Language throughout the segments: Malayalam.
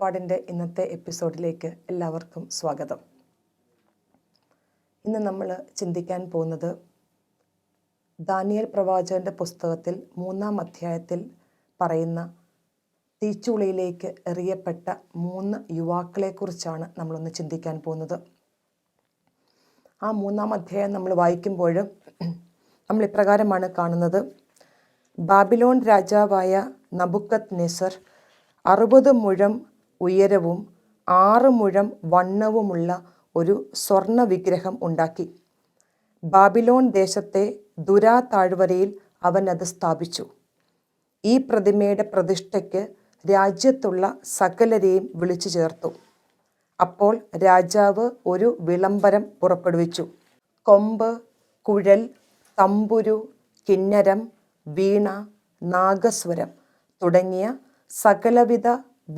കാഴ്ചപ്പാടിൻ്റെ ഇന്നത്തെ എപ്പിസോഡിലേക്ക് എല്ലാവർക്കും സ്വാഗതം. ഇന്ന് നമ്മൾ ചിന്തിക്കാൻ പോകുന്നത് ദാനിയേൽ പ്രവാചകൻ്റെ പുസ്തകത്തിൽ 3-ാം അധ്യായത്തിൽ പറയുന്ന തീച്ചൂളയിലേക്ക് എറിയപ്പെട്ട 3 യുവാക്കളെക്കുറിച്ചാണ് നമ്മളൊന്ന് ചിന്തിക്കാൻ പോകുന്നത്. ആ 3-ാം അധ്യായം നമ്മൾ വായിക്കുമ്പോൾ നമ്മൾ ഇപ്രകാരമാണ് കാണുന്നത്. ബാബിലോൺ രാജാവായ നബുക്കദ്നെസർ 60 മുഴം ഉയരവും 6 മുഴം വണ്ണവുമുള്ള ഒരു സ്വർണ്ണ വിഗ്രഹം ഉണ്ടാക്കി. ബാബിലോൺ ദേശത്തെ ദുരാ താഴ്വരയിൽ അവൻ അത് സ്ഥാപിച്ചു. ഈ പ്രതിമയുടെ പ്രതിഷ്ഠയ്ക്ക് രാജ്യത്തുള്ള സകലരെയും വിളിച്ചു ചേർത്തു. അപ്പോൾ രാജാവ് ഒരു വിളംബരം പുറപ്പെടുവിച്ചു. കൊമ്പ്, കുഴൽ, തമ്പുരു, കിന്നരം, വീണ, നാഗസ്വരം തുടങ്ങിയ സകലവിധ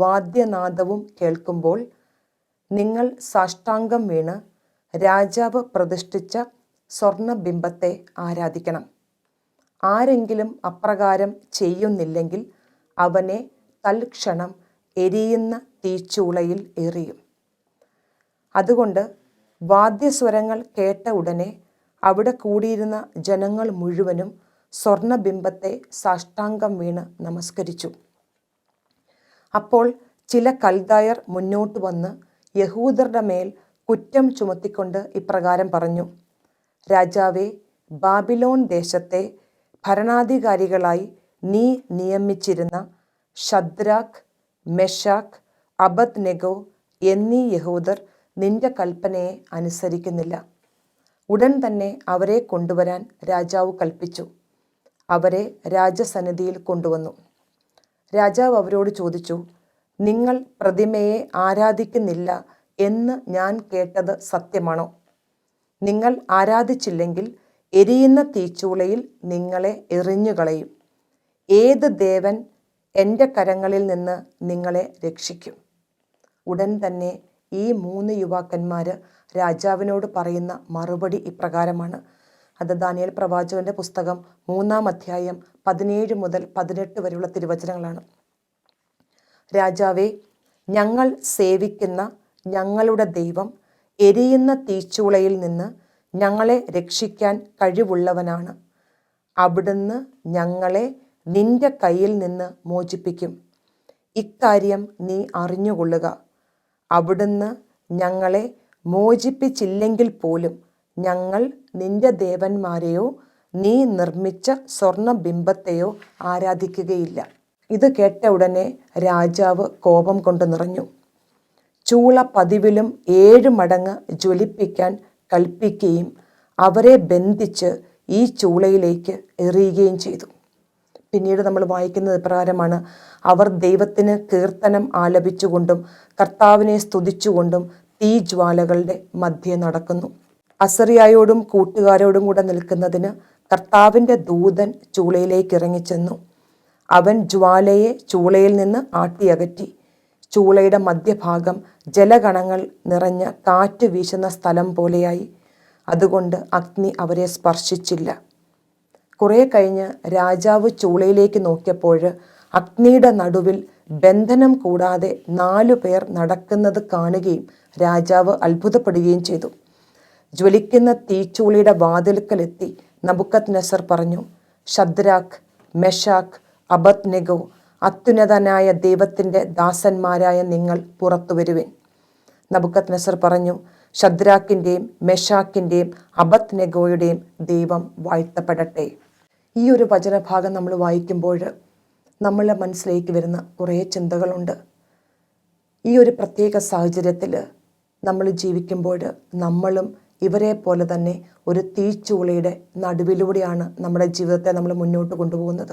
വാദ്യനാദവും കേൾക്കുമ്പോൾ നിങ്ങൾ സാഷ്ടാംഗം വീണ് രാജാവ് പ്രതിഷ്ഠിച്ച സ്വർണബിംബത്തെ ആരാധിക്കണം. ആരെങ്കിലും അപ്രകാരം ചെയ്യുന്നില്ലെങ്കിൽ അവനെ തൽക്ഷണം എരിയുന്ന തീച്ചൂളയിൽ എറിയും. അതുകൊണ്ട് വാദ്യസ്വരങ്ങൾ കേട്ട ഉടനെ അവിടെ കൂടിയിരുന്ന ജനങ്ങൾ മുഴുവനും സ്വർണബിംബത്തെ സാഷ്ടാംഗം വീണ് നമസ്കരിച്ചു. അപ്പോൾ ചില കൽദായർ മുന്നോട്ട് വന്ന് യഹൂദരുടെ മേൽ കുറ്റം ചുമത്തിക്കൊണ്ട് ഇപ്രകാരം പറഞ്ഞു: രാജാവേ, ബാബിലോൺ ദേശത്തെ ഭരണാധികാരികളായി നീ നിയമിച്ചിരുന്ന ശദ്രാക്ക്, മെഷാക്ക്, അബദ്നെഗോ എന്നീ യഹൂദർ നിന്റെ കൽപ്പനയെ അനുസരിക്കുന്നില്ല. ഉടൻ തന്നെ അവരെ കൊണ്ടുവരാൻ രാജാവ് കൽപ്പിച്ചു. അവരെ രാജസന്നിധിയിൽ കൊണ്ടുവന്നു. രാജാവ് അവരോട് ചോദിച്ചു: നിങ്ങൾ പ്രതിമയെ ആരാധിക്കുന്നില്ല എന്ന് ഞാൻ കേട്ടത് സത്യമാണോ? നിങ്ങൾ ആരാധിച്ചില്ലെങ്കിൽ എരിയുന്ന തീച്ചൂളയിൽ നിങ്ങളെ എറിഞ്ഞുകളയും. ഏത് ദേവൻ എൻ്റെ കരങ്ങളിൽ നിന്ന് നിങ്ങളെ രക്ഷിക്കും? ഉടൻ തന്നെ ഈ 3 യുവാക്കന്മാർ രാജാവിനോട് പറയുന്ന മറുപടി ഇപ്രകാരമാണ്. അത് ദാനിയേൽ പ്രവാചകൻ്റെ പുസ്തകം 3-ാം അധ്യായം 17 മുതൽ 18 വരെയുള്ള തിരുവചനങ്ങളാണ്. രാജാവേ, ഞങ്ങൾ സേവിക്കുന്ന ഞങ്ങളുടെ ദൈവം എരിയുന്ന തീച്ചൂളയിൽ നിന്ന് ഞങ്ങളെ രക്ഷിക്കാൻ കഴിവുള്ളവനാണ്. അവിടുന്ന് ഞങ്ങളെ നിന്റെ കയ്യിൽ നിന്ന് മോചിപ്പിക്കും. ഇക്കാര്യം നീ അറിഞ്ഞുകൊള്ളുക. അവിടുന്ന് ഞങ്ങളെ മോചിപ്പിച്ചില്ലെങ്കിൽ പോലും ഞങ്ങൾ നിന്റെ ദേവന്മാരെയോ നീ നിർമ്മിച്ച സ്വർണബിംബത്തെയോ ആരാധിക്കുകയില്ല. ഇത് കേട്ട ഉടനെ രാജാവ് കോപം കൊണ്ട് നിറഞ്ഞു. ചൂള പതിവിലും 7 മടങ്ങ് ജ്വലിപ്പിക്കാൻ കൽപ്പിക്കുകയും അവരെ ബന്ധിച്ച് ഈ ചൂളയിലേക്ക് എറിയുകയും ചെയ്തു. പിന്നീട് നമ്മൾ വായിക്കുന്നത് പ്രകാരമാണ്: അവർ ദൈവത്തിന് കീർത്തനം ആലപിച്ചുകൊണ്ടും കർത്താവിനെ സ്തുതിച്ചുകൊണ്ടും തീജ്വാലകളുടെ മധ്യേ നടക്കുന്നു. അസറിയായോടും കൂട്ടുകാരോടും കൂടെ നിൽക്കുന്നതിന് കർത്താവിൻ്റെ ദൂതൻ ചൂളയിലേക്ക് ഇറങ്ങിച്ചെന്നു. അവൻ ജ്വാലയെ ചൂളയിൽ നിന്ന് ആട്ടിയകറ്റി. ചൂളയുടെ മധ്യഭാഗം ജലഗണങ്ങൾ നിറഞ്ഞ കാറ്റ് വീശുന്ന സ്ഥലം പോലെയായി. അതുകൊണ്ട് അഗ്നി അവരെ സ്പർശിച്ചില്ല. കുറെ കഴിഞ്ഞ് രാജാവ് ചൂളയിലേക്ക് നോക്കിയപ്പോൾ അഗ്നിയുടെ നടുവിൽ ബന്ധനം കൂടാതെ 4 പേർ നടക്കുന്നത് കാണുകയും രാജാവ് അത്ഭുതപ്പെടുകയും ചെയ്തു. ജ്വലിക്കുന്ന തീച്ചൂളിയുടെ വാതിൽക്കലെത്തി നബുക്കദ്നെസർ പറഞ്ഞു: ശദ്രാക്ക്, മെഷാക്ക്, അബദ്നെഗോ, അത്യുന്നതനായ ദൈവത്തിൻ്റെ ദാസന്മാരായ നിങ്ങൾ പുറത്തു വരുവിൻ. നബുക്കദ്നെസർ പറഞ്ഞു: ശദ്രാക്കിൻ്റെയും മെഷാക്കിൻ്റെയും അബദ്നെഗോയുടെയും ദൈവം വാഴ്ത്തപ്പെടട്ടെ. ഈ ഒരു വചനഭാഗം നമ്മൾ വായിക്കുമ്പോൾ നമ്മളുടെ മനസ്സിലേക്ക് വരുന്ന കുറേ ചിന്തകളുണ്ട്. ഈ ഒരു പ്രത്യേക സാഹചര്യത്തിൽ നമ്മൾ ജീവിക്കുമ്പോൾ നമ്മളും ഇവരെ പോലെ തന്നെ ഒരു തീച്ചൂളയുടെ നടുവിലൂടെയാണ് നമ്മുടെ ജീവിതത്തെ നമ്മൾ മുന്നോട്ട് കൊണ്ടുപോകുന്നത്.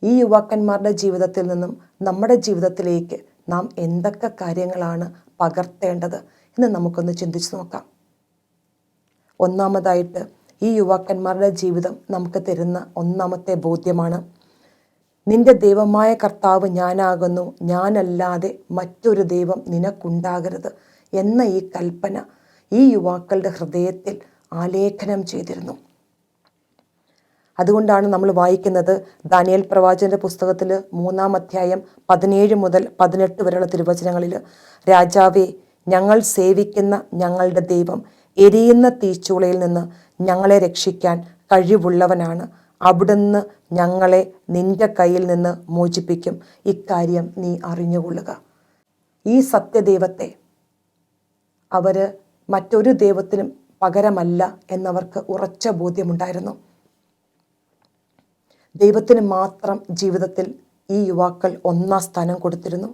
ഈ യുവാക്കന്മാരുടെ ജീവിതത്തിൽ നിന്നും നമ്മുടെ ജീവിതത്തിലേക്ക് നാം എന്തൊക്കെ കാര്യങ്ങളാണ് പകർത്തേണ്ടത് എന്ന് നമുക്കൊന്ന് ചിന്തിച്ച് നോക്കാം. ഒന്നാമതായിട്ട് ഈ യുവാക്കന്മാരുടെ ജീവിതം നമുക്ക് തരുന്ന ഒന്നാമത്തെ ബോധ്യമാണ്: നിന്റെ ദൈവമായ കർത്താവ് ഞാനാകുന്നു, ഞാനല്ലാതെ മറ്റൊരു ദൈവം നിനക്കുണ്ടാകരുത് എന്ന ഈ കൽപ്പന ഈ യുവാക്കളുടെ ഹൃദയത്തിൽ ആലേഖനം ചെയ്തിരുന്നു. അതുകൊണ്ടാണ് നമ്മൾ വായിക്കുന്നത് ദാനിയേൽ പ്രവാചകന്റെ പുസ്തകത്തിൽ 3-ാം അധ്യായം 17 മുതൽ 18 വരെയുള്ള തിരുവചനങ്ങളിൽ, രാജാവേ, ഞങ്ങൾ സേവിക്കുന്ന ഞങ്ങളുടെ ദൈവം എരിയുന്ന തീച്ചൂളയിൽ നിന്ന് ഞങ്ങളെ രക്ഷിക്കാൻ കഴിവുള്ളവനാണ്. അവിടുന്ന് ഞങ്ങളെ നിന്റെ കയ്യിൽ നിന്ന് മോചിപ്പിക്കും. ഇക്കാര്യം നീ അറിഞ്ഞുകൊള്ളുക. ഈ സത്യദൈവത്തെ അവർ മറ്റൊരു ദൈവത്തിനും പകരമല്ല എന്നവർക്ക് ഉറച്ച ബോധ്യമുണ്ടായിരുന്നു. ദൈവത്തിന് മാത്രം ജീവിതത്തിൽ ഈ യുവാക്കൾ 1-ാം സ്ഥാനം കൊടുത്തിരുന്നു.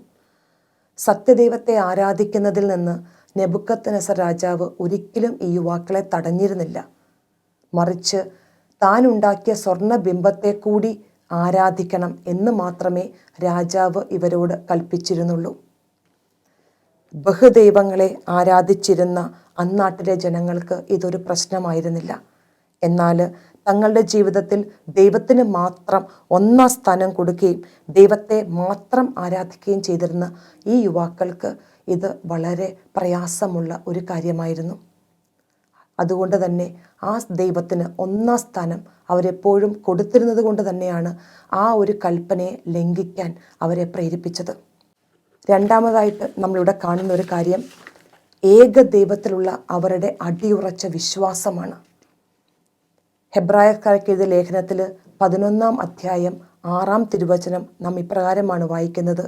സത്യദൈവത്തെ ആരാധിക്കുന്നതിൽ നിന്ന് നെബൂഖദ്നേസർ രാജാവ് ഒരിക്കലും ഈ യുവാക്കളെ തടഞ്ഞിരുന്നില്ല. മറിച്ച് താൻ ഉണ്ടാക്കിയ സ്വർണ്ണബിംബത്തെ കൂടി ആരാധിക്കണം എന്ന് മാത്രമേ രാജാവ് ഇവരോട് കൽപ്പിച്ചിരുന്നുള്ളൂ. ബഹുദൈവങ്ങളെ ആരാധിച്ചിരുന്ന അന്നാട്ടിലെ ജനങ്ങൾക്ക് ഇതൊരു പ്രശ്നമായിരുന്നില്ല. എന്നാൽ തങ്ങളുടെ ജീവിതത്തിൽ ദൈവത്തിന് മാത്രം 1-ാം സ്ഥാനം കൊടുക്കുകയും ദൈവത്തെ മാത്രം ആരാധിക്കുകയും ചെയ്തിരുന്ന ഈ യുവാക്കൾക്ക് ഇത് വളരെ പ്രയാസമുള്ള ഒരു കാര്യമായിരുന്നു. അതുകൊണ്ട് തന്നെ ആ ദൈവത്തിന് 1-ാം സ്ഥാനം അവരെപ്പോഴും കൊടുത്തിരുന്നത് കൊണ്ട് തന്നെയാണ് ആ ഒരു കൽപ്പനയെ ലംഘിക്കാൻ അവരെ പ്രേരിപ്പിച്ചത്. രണ്ടാമതായിട്ട് നമ്മളിവിടെ കാണുന്ന ഒരു കാര്യം ഏക ദൈവത്തിലുള്ള അവരുടെ അടിയുറച്ച വിശ്വാസമാണ്. ഹെബ്രായർക്കാർക്ക് എഴുതിയ ലേഖനത്തിൽ 11-ാം അധ്യായം 6-ാം തിരുവചനം നാം ഇപ്രകാരമാണ് വായിക്കുന്നത്: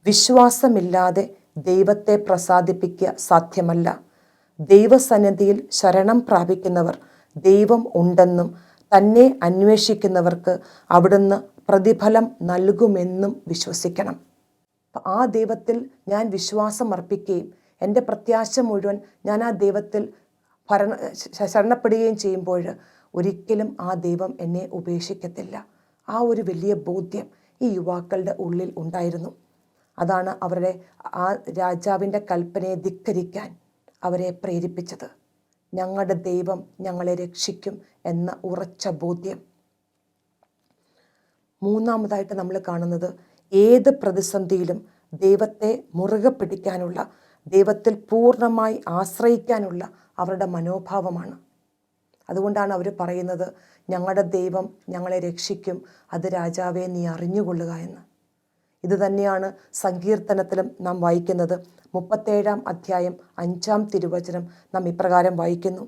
വിശ്വാസമില്ലാതെ ദൈവത്തെ പ്രസാദിപ്പിക്കുക സാധ്യമല്ല. ദൈവസന്നിധിയിൽ ശരണം പ്രാപിക്കുന്നവർ ദൈവം ഉണ്ടെന്നും തന്നെ അന്വേഷിക്കുന്നവർക്ക് അവിടുന്ന് പ്രതിഫലം നൽകുമെന്നും വിശ്വസിക്കണം. ആ ദൈവത്തിൽ ഞാൻ വിശ്വാസം അർപ്പിക്കുകയും എൻ്റെ പ്രത്യാശ മുഴുവൻ ഞാൻ ആ ദൈവത്തിൽ ശരണപ്പെടുകയും ചെയ്യുമ്പോൾ ഒരിക്കലും ആ ദൈവം എന്നെ ഉപേക്ഷിക്കത്തില്ല. ആ ഒരു വലിയ ബോധ്യം ഈ യുവാക്കളുടെ ഉള്ളിൽ ഉണ്ടായിരുന്നു. അതാണ് അവരുടെ ആ രാജാവിൻ്റെ കൽപ്പനയെ ധിക്കരിക്കാൻ അവരെ പ്രേരിപ്പിച്ചത്. ഞങ്ങളുടെ ദൈവം ഞങ്ങളെ രക്ഷിക്കും എന്ന ഉറച്ച ബോധ്യം. മൂന്നാമതായിട്ട് നമ്മൾ കാണുന്നത് ഏത് പ്രതിസന്ധിയിലും ദൈവത്തെ മുറുകെ പിടിക്കാനുള്ള, ദൈവത്തിൽ പൂർണ്ണമായി ആശ്രയിക്കാനുള്ള അവരുടെ മനോഭാവമാണ്. അതുകൊണ്ടാണ് അവർ പറയുന്നത്, ഞങ്ങളുടെ ദൈവം ഞങ്ങളെ രക്ഷിക്കും, അത് രാജാവെ നീ അറിഞ്ഞുകൊള്ളുക എന്ന്. ഇത് തന്നെയാണ് സങ്കീർത്തനത്തിലും നാം വായിക്കുന്നത്. 37-ാം അധ്യായം 5-ാം തിരുവചനം നാം ഇപ്രകാരം വായിക്കുന്നു: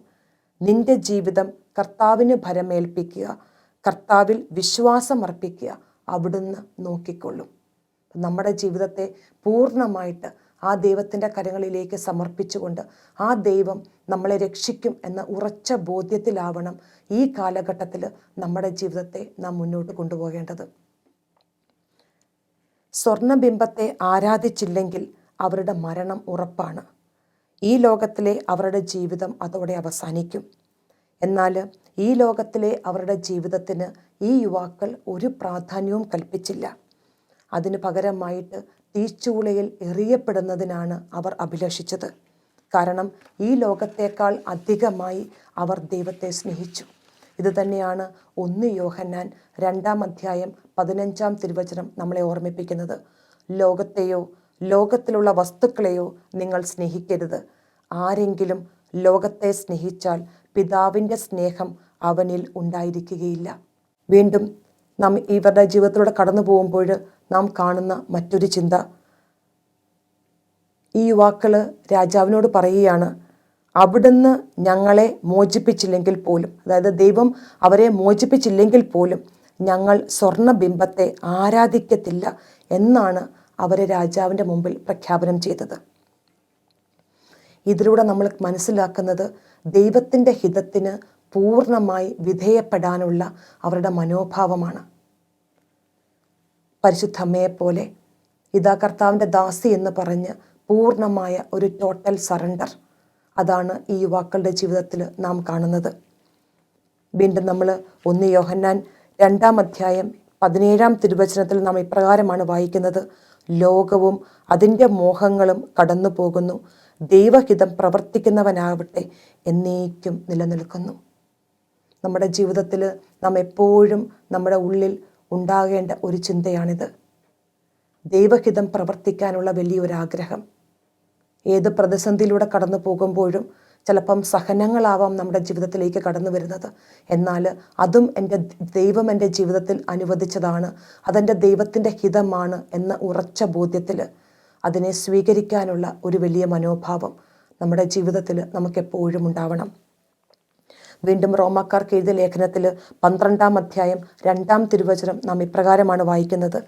നിന്റെ ജീവിതം കർത്താവിന് ഭരമേൽപ്പിക്കുക, കർത്താവിൽ വിശ്വാസമർപ്പിക്കുക, അവിടുന്ന് നോക്കിക്കൊള്ളും. നമ്മുടെ ജീവിതത്തെ പൂർണ്ണമായിട്ട് ആ ദൈവത്തിൻ്റെ കരങ്ങളിലേക്ക് സമർപ്പിച്ചുകൊണ്ട് ആ ദൈവം നമ്മളെ രക്ഷിക്കും എന്ന ഉറച്ച ബോധ്യത്തിലാവണം ഈ കാലഘട്ടത്തിൽ നമ്മുടെ ജീവിതത്തെ നാം മുന്നോട്ട് കൊണ്ടുപോകേണ്ടത്. സ്വർണ്ണബിംബത്തെ ആരാധിച്ചില്ലെങ്കിൽ അവരുടെ മരണം ഉറപ്പാണ്. ഈ ലോകത്തിലെ അവരുടെ ജീവിതം അതോടെ അവസാനിക്കും. എന്നാൽ ഈ ലോകത്തിലെ അവരുടെ ജീവിതത്തിന് ഈ യുവാക്കൾ ഒരു പ്രാധാന്യവും കൽപ്പിച്ചില്ല. അതിനു പകരമായിട്ട് തീച്ചൂളയിൽ എറിയപ്പെടുന്നതിനാണ് അവർ അഭിലഷിച്ചത്. കാരണം ഈ ലോകത്തേക്കാൾ അധികമായി അവർ ദൈവത്തെ സ്നേഹിച്ചു. ഇത് തന്നെയാണ് 1 യോഹന്നാൻ 2-ാം അധ്യായം 15-ാം തിരുവചനം നമ്മളെ ഓർമ്മിപ്പിക്കുന്നത്: ലോകത്തെയോ ലോകത്തിലുള്ള വസ്തുക്കളെയോ നിങ്ങൾ സ്നേഹിക്കരുത്. ആരെങ്കിലും ലോകത്തെ സ്നേഹിച്ചാൽ പിതാവിൻ്റെ സ്നേഹം അവനിൽ ഉണ്ടായിരിക്കുകയില്ല. വീണ്ടും നാം ഇവരുടെ ജീവിതത്തിലൂടെ കടന്നു പോകുമ്പോൾ നാം കാണുന്ന മറ്റൊരു ചിന്ത, ഈ യുവാക്കൾ രാജാവിനോട് പറയുകയാണ്, അവിടുന്ന് ഞങ്ങളെ മോചിപ്പിച്ചില്ലെങ്കിൽ പോലും, അതായത് ദൈവം അവരെ മോചിപ്പിച്ചില്ലെങ്കിൽ പോലും ഞങ്ങൾ സ്വർണ്ണബിംബത്തെ ആരാധിക്കത്തില്ല എന്നാണ് അവർ രാജാവിൻ്റെ മുമ്പിൽ പ്രഖ്യാപനം ചെയ്തത്. ഇതിലൂടെ നമ്മൾ മനസ്സിലാക്കുന്നത് ദൈവത്തിൻ്റെ ഹിതത്തിന് പൂർണ്ണമായി വിധേയപ്പെടാനുള്ള അവരുടെ മനോഭാവമാണ്. പരിശുദ്ധ അമ്മയെപ്പോലെ ഇതാ കർത്താവിൻ്റെ ദാസി എന്ന് പറഞ്ഞ് പൂർണ്ണമായ ഒരു ടോട്ടൽ സറണ്ടർ, അതാണ് ഈ യുവാക്കളുടെ ജീവിതത്തിൽ നാം കാണുന്നത്. വീണ്ടും നമ്മൾ 1 യോഹന്നാൻ 2-ാം അധ്യായം 17-ാം തിരുവചനത്തിൽ നാം ഇപ്രകാരമാണ് വായിക്കുന്നത്: ലോകവും അതിൻ്റെ മോഹങ്ങളും കടന്നു പോകുന്നു, ദൈവഹിതം പ്രവർത്തിക്കുന്നവനാവട്ടെ എന്നേക്കും നിലനിൽക്കുന്നു. നമ്മുടെ ജീവിതത്തിൽ നാം എപ്പോഴും നമ്മുടെ ഉള്ളിൽ ഉണ്ടാകേണ്ട ഒരു ചിന്തയാണിത്. ദൈവഹിതം പ്രവർത്തിക്കാനുള്ള വലിയൊരാഗ്രഹം. ഏത് പ്രതിസന്ധിയിലൂടെ കടന്നു പോകുമ്പോഴും ചിലപ്പം സഹനങ്ങളാവാം നമ്മുടെ ജീവിതത്തിലേക്ക് കടന്നു വരുന്നത്. എന്നാൽ അതും ദൈവം എൻ്റെ ജീവിതത്തിൽ അനുവദിച്ചതാണ്, അതെൻ്റെ ദൈവത്തിൻ്റെ ഹിതമാണ് എന്ന ഉറച്ച ബോധ്യത്തിൽ അതിനെ സ്വീകരിക്കാനുള്ള ഒരു വലിയ മനോഭാവം നമ്മുടെ ജീവിതത്തിൽ നമുക്കെപ്പോഴും ഉണ്ടാവണം. വീണ്ടും റോമാക്കാർക്ക് എഴുതിയ ലേഖനത്തിൽ 12-ാം അധ്യായം 2-ാം തിരുവചനം നാം ഇപ്രകാരമാണ് വായിക്കുന്നത്: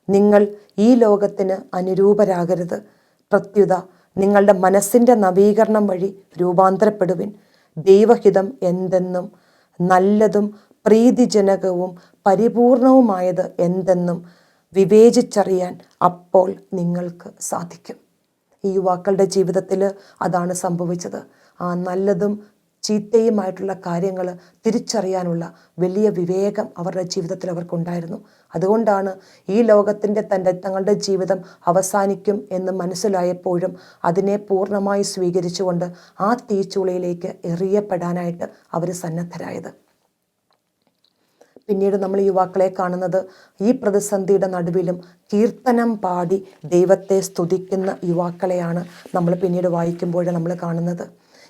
നിങ്ങൾ ഈ ലോകത്തിന് അനുരൂപരാകരുത്, പ്രത്യുത നിങ്ങളുടെ മനസ്സിൻ്റെ നവീകരണം വഴി രൂപാന്തരപ്പെടുവിൻ. ദൈവഹിതം എന്തെന്നും നല്ലതും പ്രീതിജനകവും പരിപൂർണവുമായത് എന്തെന്നും വിവേചിച്ചറിയാൻ അപ്പോൾ നിങ്ങൾക്ക് സാധിക്കും. ഈ യുവാക്കളുടെ ജീവിതത്തിൽ അതാണ് സംഭവിച്ചത്. ആ നല്ലതും ചീത്തയുമായിട്ടുള്ള കാര്യങ്ങൾ തിരിച്ചറിയാനുള്ള വലിയ വിവേകം അവരുടെ ജീവിതത്തിൽ അവർക്കുണ്ടായിരുന്നു. അതുകൊണ്ടാണ് ഈ ലോകത്തിൻ്റെ തങ്ങളുടെ ജീവിതം അവസാനിക്കും എന്ന് മനസ്സിലായപ്പോഴും അതിനെ പൂർണ്ണമായി സ്വീകരിച്ചുകൊണ്ട് ആ തീച്ചൂളയിലേക്ക് എറിയപ്പെടാനായിട്ട് അവർ സന്നദ്ധരായത്. പിന്നീട് നമ്മൾ യുവാക്കളെ കാണുന്നത് ഈ പ്രതിസന്ധിയുടെ നടുവിലും കീർത്തനം പാടി ദൈവത്തെ സ്തുതിക്കുന്ന യുവാക്കളെയാണ് നമ്മൾ പിന്നീട് വായിക്കുമ്പോൾ നമ്മൾ കാണുന്നത്.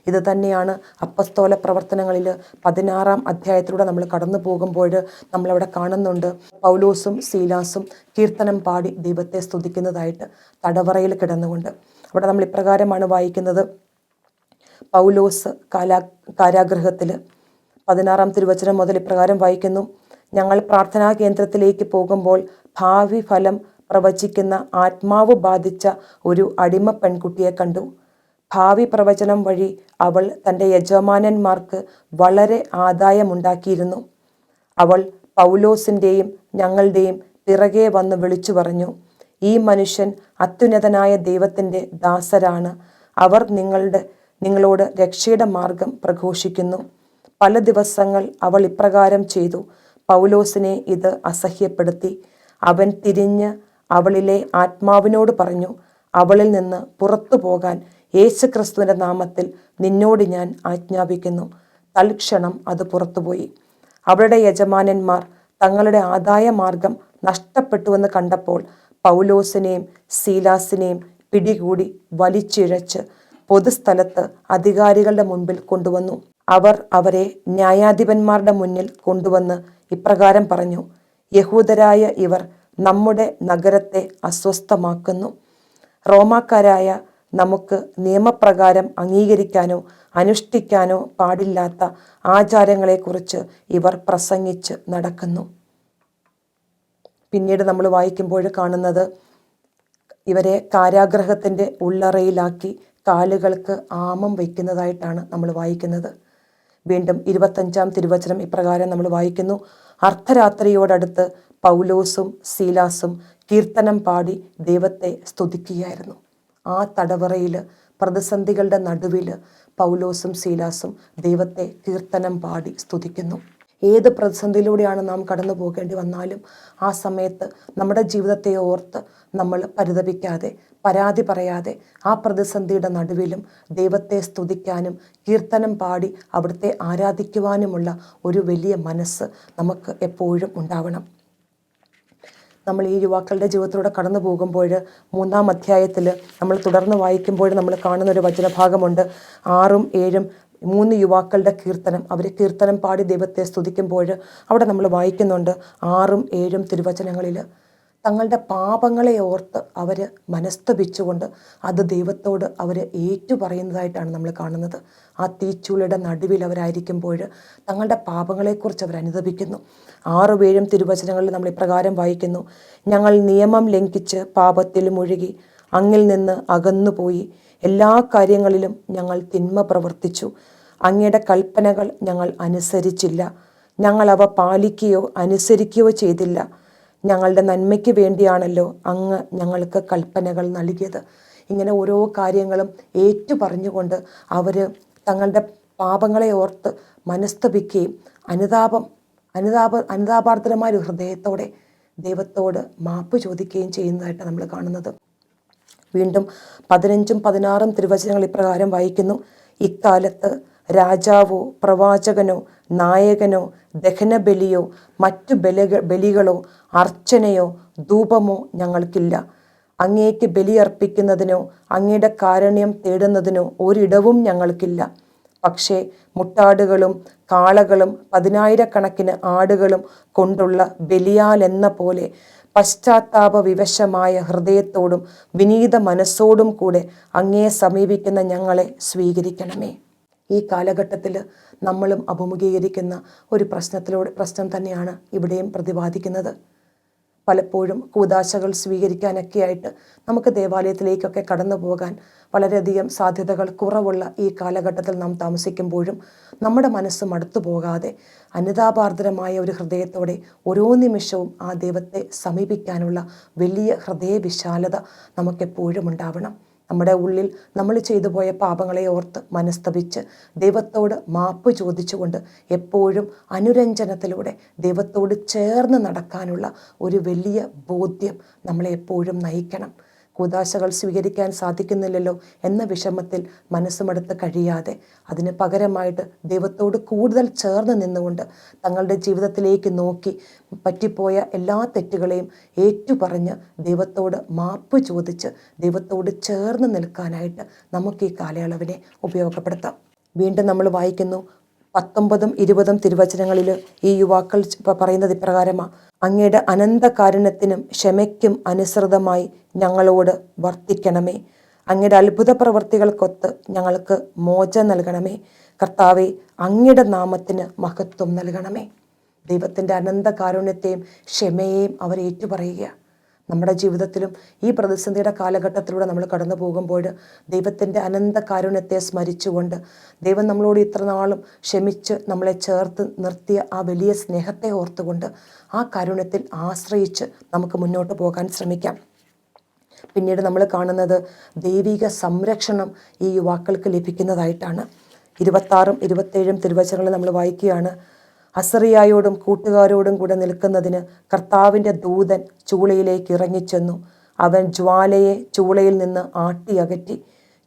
ഇത് തന്നെയാണ് അപ്പസ്തോല പ്രവർത്തനങ്ങളിൽ 16-ാം അധ്യായത്തിലൂടെ നമ്മൾ കടന്നു പോകുമ്പോൾ നമ്മളവിടെ കാണുന്നുണ്ട്. പൗലോസും സീലാസും കീർത്തനം പാടി ദൈവത്തെ സ്തുതിക്കുന്നതായിട്ട് തടവറയിൽ കിടന്നുകൊണ്ട്. അവിടെ നമ്മൾ ഇപ്രകാരമാണ് വായിക്കുന്നത്. പൗലോസ് കാരാഗൃഹത്തിൽ 16-ാം തിരുവചനം മുതൽ ഇപ്രകാരം വായിക്കുന്നു: ഞങ്ങൾ പ്രാർത്ഥനാ കേന്ദ്രത്തിലേക്ക് പോകുമ്പോൾ ഭാവി ഫലം പ്രവചിക്കുന്ന ആത്മാവ് ബാധിച്ച ഒരു അടിമ പെൺകുട്ടിയെ കണ്ടു. ഭാവി പ്രവചനം വഴി അവൾ തൻ്റെ യജമാനന്മാർക്ക് വളരെ ആദായമുണ്ടാക്കിയിരുന്നു. അവൾ പൗലോസിൻ്റെയും ഞങ്ങളുടെയും പിറകെ വന്ന് വിളിച്ചു പറഞ്ഞു: ഈ മനുഷ്യൻ അത്യുന്നതനായ ദൈവത്തിൻ്റെ ദാസരാണ്. അവർ നിങ്ങളോട് രക്ഷയുടെ മാർഗം പ്രഘോഷിക്കുന്നു. പല ദിവസങ്ങൾ അവൾ ഇപ്രകാരം ചെയ്തു. പൗലോസിനെ ഇത് അസഹ്യപ്പെടുത്തി. അവൻ തിരിഞ്ഞ് അവളിലെ ആത്മാവിനോട് പറഞ്ഞു: അവളിൽ നിന്ന് പുറത്തു പോകാൻ യേശുക്രിസ്തുവിൻ്റെ നാമത്തിൽ നിന്നോട് ഞാൻ ആജ്ഞാപിക്കുന്നു. തൽക്ഷണം അത് പുറത്തുപോയി. അവളുടെ യജമാനന്മാർ തങ്ങളുടെ ആദായ മാർഗം നഷ്ടപ്പെട്ടുവെന്ന് കണ്ടപ്പോൾ പൗലോസിനെയും സീലാസിനെയും പിടികൂടി വലിച്ചിഴച്ച് പൊതുസ്ഥലത്ത് അധികാരികളുടെ മുൻപിൽ കൊണ്ടുവന്നു. അവർ അവരെ ന്യായാധിപന്മാരുടെ മുന്നിൽ കൊണ്ടുവന്ന് ഇപ്രകാരം പറഞ്ഞു: യഹൂദരായ ഇവർ നമ്മുടെ നഗരത്തെ അസ്വസ്ഥമാക്കുന്നു. റോമാക്കാരായ നമുക്ക് നിയമപ്രകാരം അംഗീകരിക്കാനോ അനുഷ്ഠിക്കാനോ പാടില്ലാത്ത ആചാരങ്ങളെക്കുറിച്ച് ഇവർ പ്രസംഗിച്ച് നടക്കുന്നു. പിന്നീട് നമ്മൾ വായിക്കുമ്പോൾ കാണുന്നത് ഇവരെ കാരാഗൃഹത്തിൻ്റെ ഉള്ളറയിലാക്കി കാലുകൾക്ക് ആമം വയ്ക്കുന്നതായിട്ടാണ് നമ്മൾ വായിക്കുന്നത്. വീണ്ടും 25-ാം തിരുവചനം ഇപ്രകാരം നമ്മൾ വായിക്കുന്നു: അർദ്ധരാത്രിയോടടുത്ത് പൗലോസും സീലാസും കീർത്തനം പാടി ദൈവത്തെ സ്തുതിക്കുകയായിരുന്നു. ആ തടവറയിൽ പ്രതിസന്ധികളുടെ നടുവിൽ പൗലോസും സീലാസും ദൈവത്തെ കീർത്തനം പാടി സ്തുതിക്കുന്നു. ഏത് പ്രതിസന്ധിയിലൂടെയാണ് നാം കടന്നു പോകേണ്ടി വന്നാലും ആ സമയത്ത് നമ്മുടെ ജീവിതത്തെ ഓർത്ത് നമ്മൾ പരിതപിക്കാതെ, പരാതി പറയാതെ ആ പ്രതിസന്ധിയുടെ നടുവിലും ദൈവത്തെ സ്തുതിക്കാനും കീർത്തനം പാടി അവിടുത്തെ ആരാധിക്കുവാനുമുള്ള ഒരു വലിയ മനസ്സ് നമുക്ക് എപ്പോഴും ഉണ്ടാവണം. നമ്മൾ ഈ യുവാക്കളുടെ ജീവിതത്തിലൂടെ കടന്നു പോകുമ്പോൾ 3-ാം അധ്യായത്തിൽ നമ്മൾ തുടർന്ന് വായിക്കുമ്പോൾ നമ്മൾ കാണുന്നൊരു വചനഭാഗമുണ്ട്. 6ഉം 7ഉം 3 യുവാക്കളുടെ കീർത്തനം. അവർ കീർത്തനം പാടി ദൈവത്തെ സ്തുതിക്കുമ്പോൾ അവിടെ നമ്മൾ വായിക്കുന്നുണ്ട് 6ഉം 7ഉം തിരുവചനങ്ങളിൽ തങ്ങളുടെ പാപങ്ങളെ ഓർത്ത് അവർ മനസ്തപിച്ചുകൊണ്ട് അത് ദൈവത്തോട് അവർ ഏറ്റുപറയുന്നതായിട്ടാണ് നമ്മൾ കാണുന്നത്. ആ തീച്ചൂളയുടെ നടുവിൽ അവരായിരിക്കുമ്പോൾ തങ്ങളുടെ പാപങ്ങളെക്കുറിച്ച് അവർ അനുതപിക്കുന്നു. 6ഉം 7ഉം തിരുവചനങ്ങളിൽ നമ്മൾ ഇപ്രകാരം വായിക്കുന്നു: ഞങ്ങൾ നിയമം ലംഘിച്ച് പാപത്തിൽ മുഴുകി അങ്ങിൽ നിന്ന് അകന്നുപോയി. എല്ലാ കാര്യങ്ങളിലും ഞങ്ങൾ തിന്മ പ്രവർത്തിച്ചു. അങ്ങയുടെ കൽപ്പനകൾ ഞങ്ങൾ അനുസരിച്ചില്ല. ഞങ്ങൾ അവ പാലിക്കുകയോ അനുസരിക്കുകയോ ചെയ്തില്ല. ഞങ്ങളുടെ നന്മയ്ക്ക് വേണ്ടിയാണല്ലോ അങ്ങ് ഞങ്ങൾക്ക് കൽപ്പനകൾ നൽകിയത്. ഇങ്ങനെ ഓരോ കാര്യങ്ങളും ഏറ്റുപറഞ്ഞുകൊണ്ട് അവർ തങ്ങളുടെ പാപങ്ങളെ ഓർത്ത് മനസ്തപിക്കുകയും അനുതാപാർദ്രമായ ഒരു ഹൃദയത്തോടെ ദൈവത്തോട് മാപ്പ് ചോദിക്കുകയും ചെയ്യുന്നതായിട്ട് നമ്മൾ കാണുന്നത്. വീണ്ടും 15ഉം 16ഉം തിരുവചനങ്ങൾ ഇപ്രകാരം വായിക്കുന്നു: ഇക്കാലത്ത് രാജാവോ പ്രവാചകനോ നായകനോ ദഹനബലിയോ മറ്റു ബലികളോ അർച്ചനയോ ധൂപമോ ഞങ്ങൾക്കില്ല. അങ്ങേക്ക് ബലിയർപ്പിക്കുന്നതിനോ അങ്ങയുടെ കാരുണ്യം തേടുന്നതിനോ ഒരിടവും ഞങ്ങൾക്കില്ല. പക്ഷേ മുട്ടാടുകളും കാളകളും 10,000-കണക്കിന് ആടുകളും കൊണ്ടുള്ള ബലിയാൽ എന്ന പോലെ പശ്ചാത്താപ വിവശമായ ഹൃദയത്തോടും വിനീത മനസ്സോടും കൂടെ അങ്ങയെ സമീപിക്കുന്ന ഞങ്ങളെ സ്വീകരിക്കണമേ. ഈ കാലഘട്ടത്തിൽ നമ്മളും അഭിമുഖീകരിക്കുന്ന ഒരു പ്രശ്നം തന്നെയാണ് ഇവിടെയും പ്രതിപാദിക്കുന്നത്. പലപ്പോഴും കൂദാശകൾ സ്വീകരിക്കാനൊക്കെയായിട്ട് നമുക്ക് ദേവാലയത്തിലേക്കൊക്കെ കടന്നു പോകാൻ വളരെയധികം സാധ്യതകൾ കുറവുള്ള ഈ കാലഘട്ടത്തിൽ നാം താമസിക്കുമ്പോഴും നമ്മുടെ മനസ്സ് മടുത്തു പോകാതെ അനുതാപാർദ്രമായ ഒരു ഹൃദയത്തോടെ ഓരോ നിമിഷവും ആ ദൈവത്തെ സമീപിക്കാനുള്ള വലിയ ഹൃദയവിശാലത നമുക്കെപ്പോഴും ഉണ്ടാവണം. നമ്മുടെ ഉള്ളിൽ നമ്മൾ ചെയ്തു പോയ പാപങ്ങളെ ഓർത്ത് മനസ്തപിച്ച് ദൈവത്തോട് മാപ്പ് ചോദിച്ചുകൊണ്ട് എപ്പോഴും അനുരഞ്ജനത്തിലൂടെ ദൈവത്തോട് ചേർന്ന് നടക്കാനുള്ള ഒരു വലിയ ബോധ്യം നമ്മളെ എപ്പോഴും നയിക്കണം. കൂദാശകൾ സ്വീകരിക്കാൻ സാധിക്കുന്നില്ലല്ലോ എന്ന വിഷമത്തിൽ മനസ്സുമടുത്ത് കഴിയാതെ അതിന് പകരമായിട്ട് ദൈവത്തോട് കൂടുതൽ ചേർന്ന് നിന്നുകൊണ്ട് തങ്ങളുടെ ജീവിതത്തിലേക്ക് നോക്കി പറ്റിപ്പോയ എല്ലാ തെറ്റുകളെയും ഏറ്റുപറഞ്ഞ് ദൈവത്തോട് മാപ്പ് ചോദിച്ച് ദൈവത്തോട് ചേർന്ന് നിൽക്കാനായിട്ട് നമുക്ക് ഈ കാലയളവിനെ ഉപയോഗപ്പെടുത്താം. വീണ്ടും നമ്മൾ വായിക്കുന്നു 19ഉം 20ഉം തിരുവചനങ്ങളിൽ ഈ യുവാക്കൾ പറയുന്നത് ഇപ്രകാരമാണ്: അങ്ങയുടെ അനന്ത കാരുണ്യത്തിനും ക്ഷമയ്ക്കും അനുസൃതമായി ഞങ്ങളോട് വർത്തിക്കണമേ. അങ്ങയുടെ അത്ഭുത പ്രവൃത്തികൾക്കൊത്ത് ഞങ്ങൾക്ക് മോചനം നൽകണമേ. കർത്താവെ, അങ്ങയുടെ നാമത്തിന് മഹത്വം നൽകണമേ. ദൈവത്തിൻ്റെ അനന്ത കാരുണ്യത്തെയും ക്ഷമയെയും അവർ ഏറ്റുപറയുക. നമ്മുടെ ജീവിതത്തിലും ഈ പ്രതിസന്ധിയുടെ കാലഘട്ടത്തിലൂടെ നമ്മൾ കടന്നു പോകുമ്പോൾ ദൈവത്തിൻ്റെ അനന്ത കാരുണ്യത്തെ സ്മരിച്ചുകൊണ്ട് ദൈവം നമ്മളോട് ഇത്ര നാളും ക്ഷമിച്ച് നമ്മളെ ചേർത്ത് നിർത്തിയ ആ വലിയ സ്നേഹത്തെ ഓർത്തുകൊണ്ട് ആ കാരുണ്യത്തിൽ ആശ്രയിച്ച് നമുക്ക് മുന്നോട്ട് പോകാൻ ശ്രമിക്കാം. പിന്നീട് നമ്മൾ കാണുന്നത് ദൈവിക സംരക്ഷണം ഈ യുവാക്കൾക്ക് ലഭിക്കുന്നതായിട്ടാണ്. 26ഉം 27ഉം തിരുവചനങ്ങളിൽ നമ്മൾ വായിക്കുകയാണ്: അസറിയായോടും കൂട്ടുകാരോടും കൂടെ നിൽക്കുന്നതിന് കർത്താവിൻ്റെ ദൂതൻ ചൂളയിലേക്ക് ഇറങ്ങിച്ചെന്നു. അവൻ ജ്വാലയെ ചൂളയിൽ നിന്ന് ആട്ടിയകറ്റി.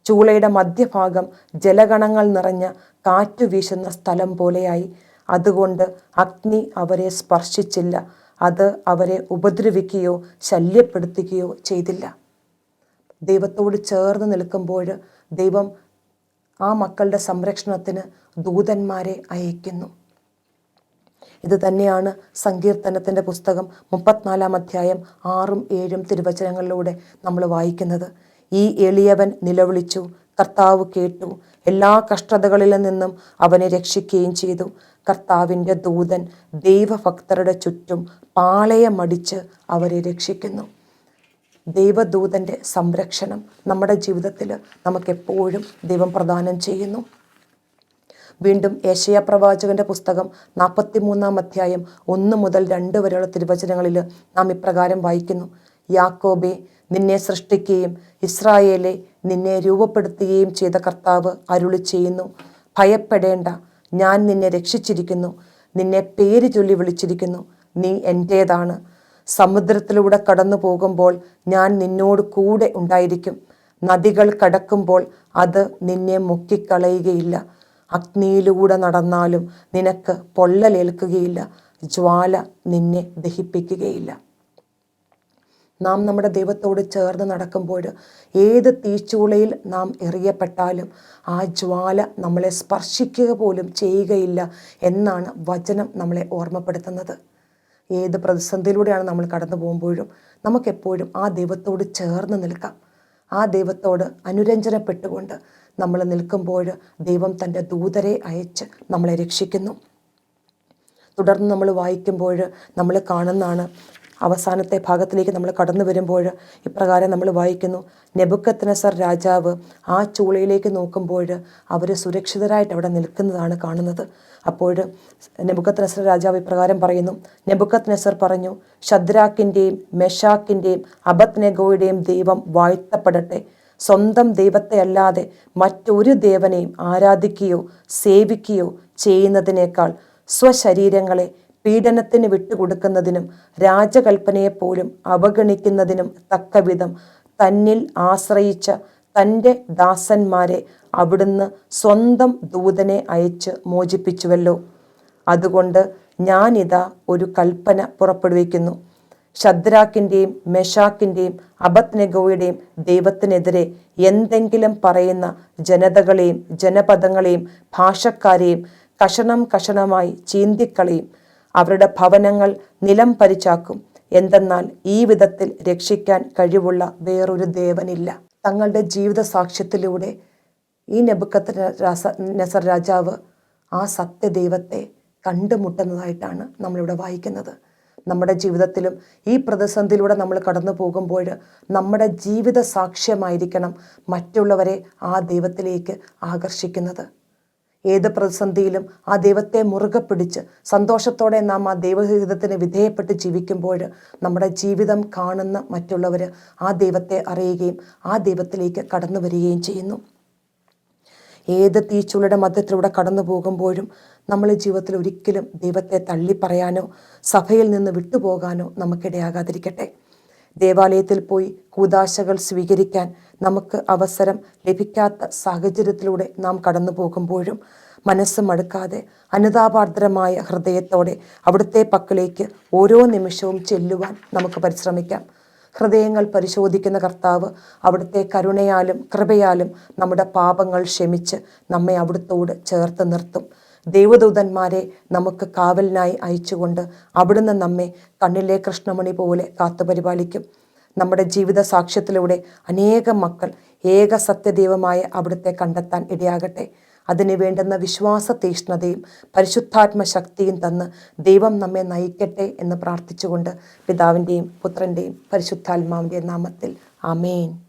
ചൂളയുടെ മധ്യഭാഗം ജലഗണങ്ങൾ നിറഞ്ഞ കാറ്റു വീശുന്ന സ്ഥലം പോലെയായി. അതുകൊണ്ട് അഗ്നി അവരെ സ്പർശിച്ചില്ല. അത് അവരെ ഉപദ്രവിക്കുകയോ ശല്യപ്പെടുത്തുകയോ ചെയ്തില്ല. ദൈവത്തോട് ചേർന്ന് നിൽക്കുമ്പോൾ ദൈവം ആ മക്കളുടെ സംരക്ഷണത്തിന് ദൂതന്മാരെ അയക്കുന്നു. ഇത് തന്നെയാണ് സങ്കീർത്തനത്തിൻ്റെ പുസ്തകം 34-ാം അധ്യായം 6ഉം 7ഉം തിരുവചനങ്ങളിലൂടെ നമ്മൾ വായിക്കുന്നത്. ഈ എളിയവൻ നിലവിളിച്ചു, കർത്താവ് കേട്ടു, എല്ലാ കഷ്ടതകളിൽ നിന്നും അവനെ രക്ഷിക്കുകയും ചെയ്തു. കർത്താവിൻ്റെ ദൂതൻ ദൈവഭക്തരുടെ ചുറ്റും പാളയമടിച്ച് അവരെ രക്ഷിക്കുന്നു. ദൈവദൂതൻ്റെ സംരക്ഷണം നമ്മുടെ ജീവിതത്തിൽ നമുക്കെപ്പോഴും ദൈവം പ്രദാനം ചെയ്യുന്നു. വീണ്ടും യെശയ്യാ പ്രവാചകന്റെ പുസ്തകം 43-ാം അധ്യായം 1 മുതൽ 2 വരെയുള്ള തിരുവചനങ്ങളിൽ നാം ഇപ്രകാരം വായിക്കുന്നു: യാക്കോബേ, നിന്നെ സൃഷ്ടിക്കുകയും ഇസ്രായേലെ, നിന്നെ രൂപപ്പെടുത്തുകയും ചെയ്ത കർത്താവ് അരുളി ചെയ്യുന്നു: ഭയപ്പെടേണ്ട, ഞാൻ നിന്നെ രക്ഷിച്ചിരിക്കുന്നു. നിന്നെ പേര് ചൊല്ലി വിളിച്ചിരിക്കുന്നു. നീ എൻ്റേതാണ്. സമുദ്രത്തിലൂടെ കടന്നു പോകുമ്പോൾ ഞാൻ നിന്നോട് കൂടെ ഉണ്ടായിരിക്കും. നദികൾ കടക്കുമ്പോൾ അത് നിന്നെ മുക്കിക്കളയുകയില്ല. അഗ്നിയിലൂടെ നടന്നാലും നിനക്ക് പൊള്ളലേൽക്കുകയില്ല. ജ്വാല നിന്നെ ദഹിപ്പിക്കുകയില്ല. നാം നമ്മുടെ ദൈവത്തോട് ചേർന്ന് നടക്കുമ്പോൾ ഏത് തീച്ചൂളയിൽ നാം എറിയപ്പെട്ടാലും ആ ജ്വാല നമ്മളെ സ്പർശിക്കുക പോലും ചെയ്യുകയില്ല എന്നാണ് വചനം നമ്മളെ ഓർമ്മപ്പെടുത്തുന്നത്. ഏത് പ്രതിസന്ധിയിലൂടെയാണ് നമ്മൾ കടന്നു പോകുമ്പോഴും നമുക്കെപ്പോഴും ആ ദൈവത്തോട് ചേർന്ന് നിൽക്കാം. ആ ദൈവത്തോട് അനുരഞ്ജനപ്പെട്ടുകൊണ്ട് നമ്മൾ നിൽക്കുമ്പോൾ ദൈവം തൻ്റെ ദൂതരെ അയച്ച് നമ്മളെ രക്ഷിക്കുന്നു. തുടർന്ന് നമ്മൾ വായിക്കുമ്പോൾ നമ്മൾ കാണുന്നതാണ്, അവസാനത്തെ ഭാഗത്തിലേക്ക് നമ്മൾ കടന്നു വരുമ്പോൾ ഇപ്രകാരം നമ്മൾ വായിക്കുന്നു: നെബൂഖദ്നേസർ രാജാവ് ആ ചൂളയിലേക്ക് നോക്കുമ്പോൾ അവർ സുരക്ഷിതരായിട്ട് അവിടെ നിൽക്കുന്നതാണ് കാണുന്നത്. അപ്പോൾ നെബൂഖദ്നേസർ രാജാവ് ഇപ്രകാരം പറയുന്നു: നെബൂഖദ്നേസർ പറഞ്ഞു, ശദ്രാക്കിൻ്റെയും മെഷാക്കിൻ്റെയും അബദ്നെഗോയുടെയും ദൈവം വാഴ്ത്തപ്പെടട്ടെ. സ്വന്തം ദൈവത്തെ അല്ലാതെ മറ്റൊരു ദേവനെയും ആരാധിക്കുകയോ സേവിക്കുകയോ ചെയ്യുന്നതിനേക്കാൾ സ്വശരീരങ്ങളെ പീഡനത്തിന് വിട്ടുകൊടുക്കുന്നതിനും രാജകൽപ്പനയെപ്പോലും അവഗണിക്കുന്നതിനും തക്കവിധം തന്നിൽ ആശ്രയിച്ച തൻ്റെ ദാസന്മാരെ അവിടുന്ന് സ്വന്തം ദൂതനെ അയച്ച് മോചിപ്പിച്ചുവല്ലോ. അതുകൊണ്ട് ഞാനിതാ ഒരു കൽപ്പന പുറപ്പെടുവിക്കുന്നു: ശദ്രാക്കിൻ്റെയും മെഷാക്കിൻ്റെയും അബദ്നെഗോയുടെയും ദൈവത്തിനെതിരെ എന്തെങ്കിലും പറയുന്ന ജനതകളെയും ജനപദങ്ങളെയും ഭാഷക്കാരെയും കഷണം കഷണമായി ചീന്തിക്കളയും. അവരുടെ ഭവനങ്ങൾ നിലം പരിച്ചാക്കും. എന്തെന്നാൽ ഈ വിധത്തിൽ രക്ഷിക്കാൻ കഴിവുള്ള വേറൊരു ദേവനില്ല. തങ്ങളുടെ ജീവിത സാക്ഷ്യത്തിലൂടെ ഈ നെബൂഖദ്നേസർ രാജാവ് ആ സത്യദൈവത്തെ കണ്ടുമുട്ടുന്നതായിട്ടാണ് നമ്മളിവിടെ വായിക്കുന്നത്. നമ്മുടെ ജീവിതത്തിലും ഈ പ്രതിസന്ധിയിലൂടെ നമ്മൾ കടന്നു പോകുമ്പോൾ നമ്മുടെ ജീവിത സാക്ഷ്യമായിരിക്കണം മറ്റുള്ളവരെ ആ ദൈവത്തിലേക്ക് ആകർഷിക്കുന്നത്. ഏത് പ്രതിസന്ധിയിലും ആ ദൈവത്തെ മുറുകെ പിടിച്ച് സന്തോഷത്തോടെ നാം ആ ദൈവഹിതത്തിന് വിധേയപ്പെട്ട് ജീവിക്കുമ്പോൾ നമ്മുടെ ജീവിതം കാണുന്ന മറ്റുള്ളവർ ആ ദൈവത്തെ അറിയുകയും ആ ദൈവത്തിലേക്ക് കടന്നു വരികയും ചെയ്യുന്നു. ഏത് തീച്ചുളയുടെ മധ്യത്തിലൂടെ കടന്നു പോകുമ്പോഴും നമ്മൾ ജീവിതത്തിൽ ഒരിക്കലും ദൈവത്തെ തള്ളിപ്പറയാനോ സഭയിൽ നിന്ന് വിട്ടുപോകാനോ നമുക്കിടയാകാതിരിക്കട്ടെ. ദേവാലയത്തിൽ പോയി കൂദാശകൾ സ്വീകരിക്കാൻ നമുക്ക് അവസരം ലഭിക്കാത്ത സാഹചര്യത്തിലൂടെ നാം കടന്നു പോകുമ്പോഴും മനസ്സ് മടുക്കാതെ അനുതാപാർദ്രമായ ഹൃദയത്തോടെ അവിടുത്തെ പക്കലേക്ക് ഓരോ നിമിഷവും ചെല്ലുവാൻ നമുക്ക് പരിശ്രമിക്കാം. ഹൃദയങ്ങൾ പരിശോധിക്കുന്ന കർത്താവ് അവിടുത്തെ കരുണയാലും കൃപയാലും നമ്മുടെ പാപങ്ങൾ ക്ഷമിച്ച് നമ്മെ അവിടുത്തോട് ചേർത്ത് നിർത്തും. ദൈവദൂതന്മാരെ നമുക്ക് കാവലിനായി അയച്ചുകൊണ്ട് അവിടുന്ന് നമ്മെ കണ്ണിലെ കൃഷ്ണമണി പോലെ കാത്തുപരിപാലിക്കും. നമ്മുടെ ജീവിത സാക്ഷ്യത്തിലൂടെ അനേകം മക്കൾ ഏക സത്യദൈവമായ അവിടുത്തെ കണ്ടെത്താൻ ഇടയാകട്ടെ. അതിന് വേണ്ടുന്ന വിശ്വാസ തീഷ്ണതയും പരിശുദ്ധാത്മ ശക്തിയും തന്ന് ദൈവം നമ്മെ നയിക്കട്ടെ എന്ന് പ്രാർത്ഥിച്ചുകൊണ്ട് പിതാവിൻ്റെയും പുത്രൻ്റെയും പരിശുദ്ധാത്മാവിൻ്റെയും നാമത്തിൽ ആമേൻ.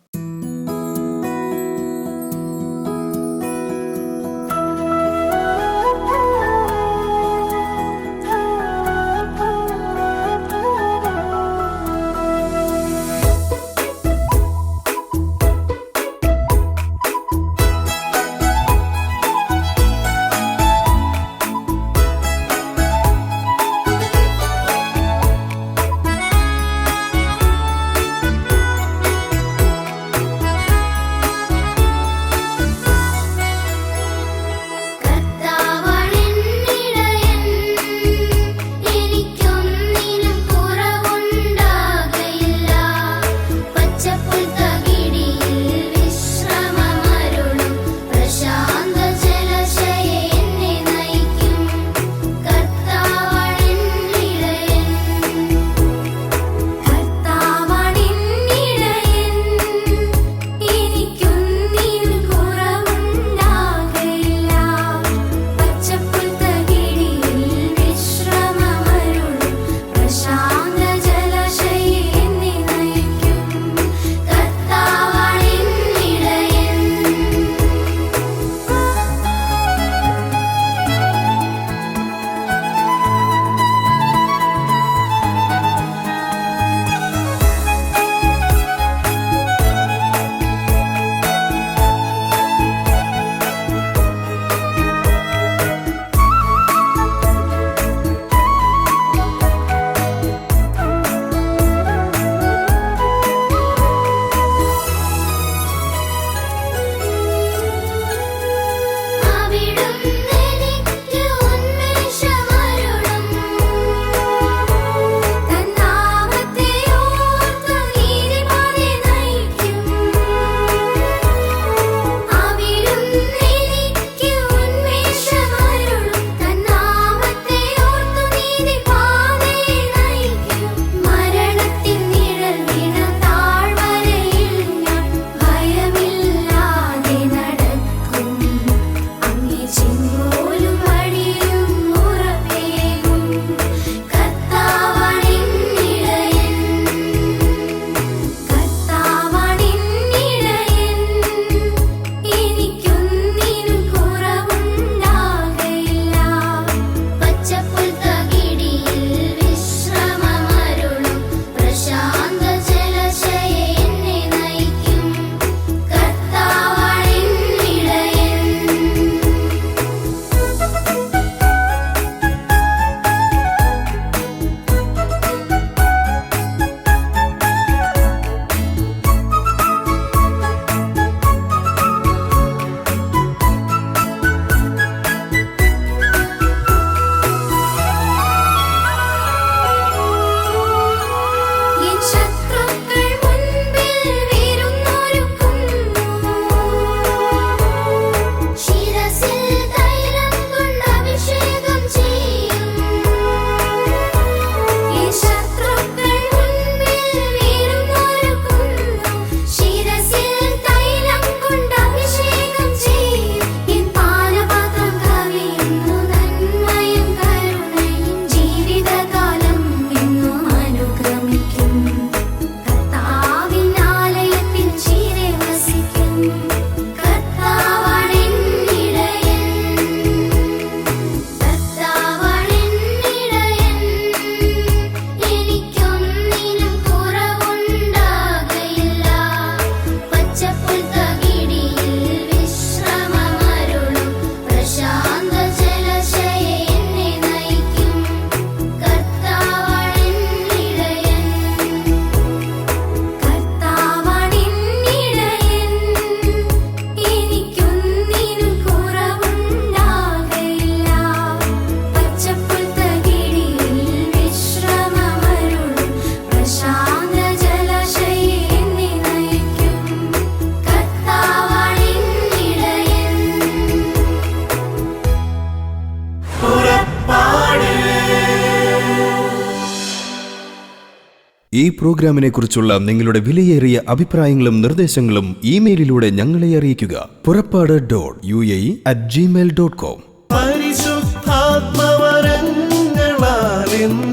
ഈ പ്രോഗ്രാമിനെ കുറിച്ചുള്ള നിങ്ങളുടെ വിലയേറിയ അഭിപ്രായങ്ങളും നിർദ്ദേശങ്ങളും ഇമെയിലിലൂടെ ഞങ്ങളെ അറിയിക്കുക. പുറപ്പാട്.UAE@gmail.com. പരിശുദ്ധാത്മവരങ്ങളാൽ